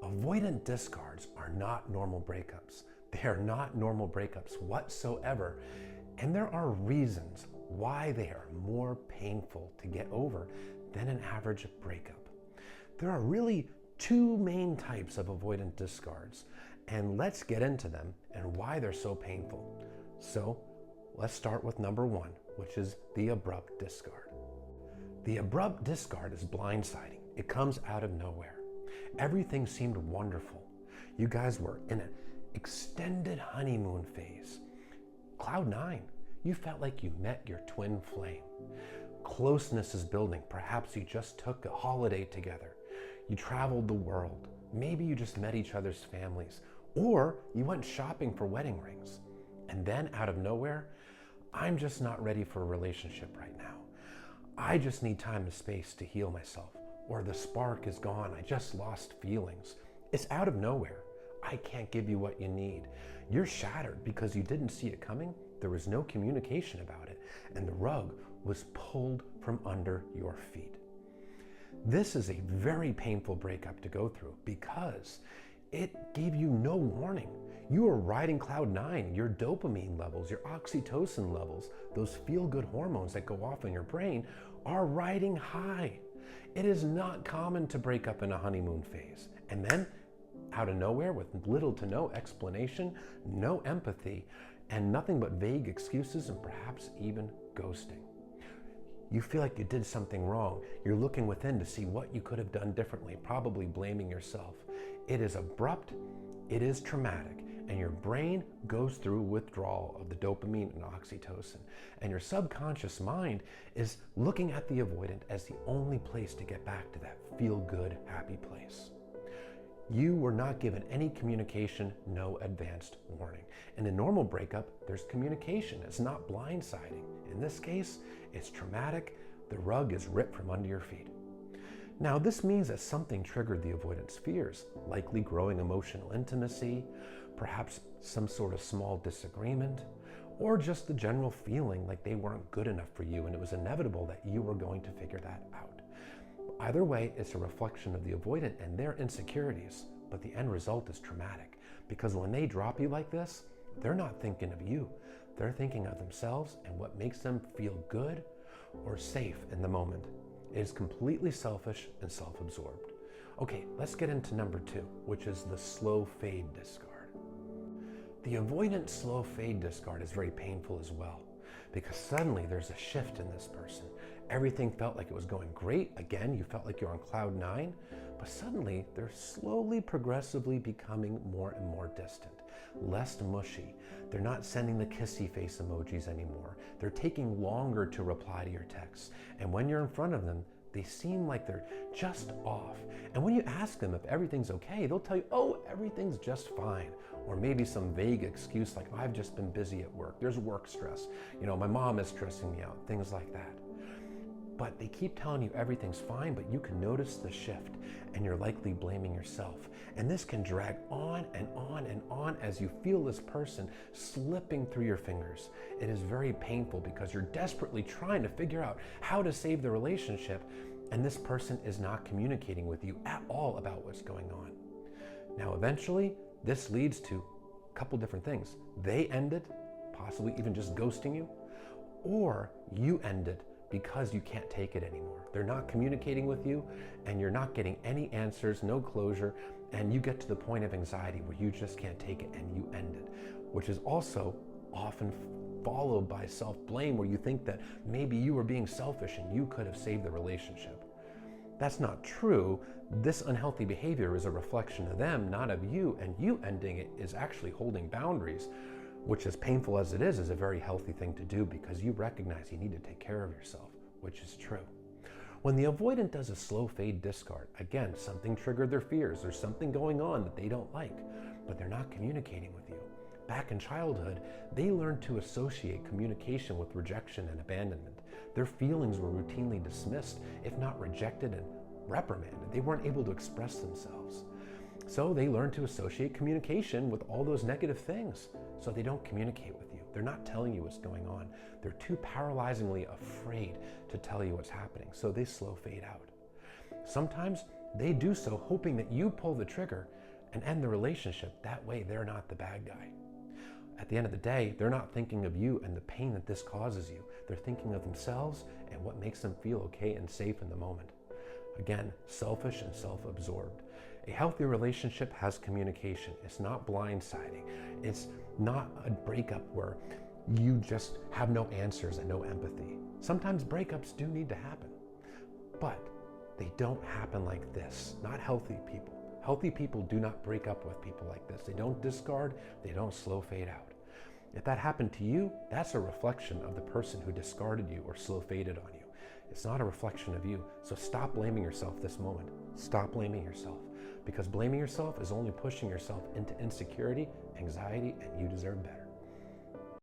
Avoidant discards are not normal breakups. They are not normal breakups whatsoever, and there are reasons why they are more painful to get over than an average breakup. There are really two main types of avoidant discards, and let's get into them and why they're so painful. So let's start with number one, which is the abrupt discard. The abrupt discard is blindsiding. It comes out of nowhere. Everything seemed wonderful. You guys were in an extended honeymoon phase. Cloud nine. You felt like you met your twin flame. Closeness is building. Perhaps you just took a holiday together. You traveled the world. Maybe you just met each other's families. Or you went shopping for wedding rings. And then out of nowhere, I'm just not ready for a relationship right now. I just need time and space to heal myself. Or the spark is gone. I just lost feelings. It's out of nowhere. I can't give you what you need. You're shattered because you didn't see it coming. There was no communication about it, and the rug was pulled from under your feet. This is a very painful breakup to go through because it gave you no warning. You were riding cloud nine. Your dopamine levels, your oxytocin levels, those feel-good hormones that go off in your brain are riding high. It is not common to break up in a honeymoon phase. And then out of nowhere, with little to no explanation, no empathy, and nothing but vague excuses and perhaps even ghosting. You feel like you did something wrong. You're looking within to see what you could have done differently, probably blaming yourself. It is abrupt, it is traumatic, and your brain goes through withdrawal of the dopamine and oxytocin. And your subconscious mind is looking at the avoidant as the only place to get back to that feel-good, happy place. You were not given any communication, no advanced warning. In a normal breakup, there's communication. It's not blindsiding. In this case, it's traumatic. The rug is ripped from under your feet. Now, this means that something triggered the avoidant's fears, likely growing emotional intimacy, perhaps some sort of small disagreement, or just the general feeling like they weren't good enough for you and it was inevitable that you were going to figure that out. Either way, it's a reflection of the avoidant and their insecurities, but the end result is traumatic because when they drop you like this, they're not thinking of you. They're thinking of themselves and what makes them feel good or safe in the moment. It is completely selfish and self-absorbed. Okay, let's get into number two, which is the slow fade discard. The avoidant slow fade discard is very painful as well because suddenly there's a shift in this person. Everything felt like it was going great. Again, you felt like you're on cloud nine, but suddenly they're slowly, progressively becoming more and more distant, less mushy. They're not sending the kissy face emojis anymore. They're taking longer to reply to your texts. And when you're in front of them, they seem like they're just off. And when you ask them if everything's okay, they'll tell you, oh, everything's just fine. Or maybe some vague excuse like, I've just been busy at work. There's work stress. My mom is stressing me out, things like that. But they keep telling you everything's fine, but you can notice the shift and you're likely blaming yourself. And this can drag on and on and on as you feel this person slipping through your fingers. It is very painful because you're desperately trying to figure out how to save the relationship, and this person is not communicating with you at all about what's going on. Now, eventually, this leads to a couple different things. They ended, possibly even just ghosting you, or you ended because you can't take it anymore. They're not communicating with you and you're not getting any answers, no closure, and you get to the point of anxiety where you just can't take it and you end it, which is also often followed by self-blame where you think that maybe you were being selfish and you could have saved the relationship. That's not true. This unhealthy behavior is a reflection of them, not of you, and you ending it is actually holding boundaries, which, as painful as it is a very healthy thing to do because you recognize you need to take care of yourself, which is true. When the avoidant does a slow fade discard, again, something triggered their fears. There's something going on that they don't like, but they're not communicating with you. Back in childhood, they learned to associate communication with rejection and abandonment. Their feelings were routinely dismissed, if not rejected and reprimanded. They weren't able to express themselves. So they learn to associate communication with all those negative things. So they don't communicate with you. They're not telling you what's going on. They're too paralyzingly afraid to tell you what's happening. So they slow fade out. Sometimes They do so hoping that you pull the trigger and end the relationship. That way they're not the bad guy. At the end of the day, they're not thinking of you and the pain that this causes you. They're thinking of themselves and what makes them feel okay and safe in the moment. Again, selfish and self-absorbed. A healthy relationship has communication. It's not blindsiding. It's not a breakup where you just have no answers and no empathy. Sometimes breakups do need to happen, but they don't happen like this. Not healthy people. Healthy people do not break up with people like this. They don't discard, they don't slow fade out. If that happened to you, that's a reflection of the person who discarded you or slow faded on you. It's not a reflection of you. So stop blaming yourself this moment. Stop blaming yourself, because blaming yourself is only pushing yourself into insecurity, anxiety, and you deserve better.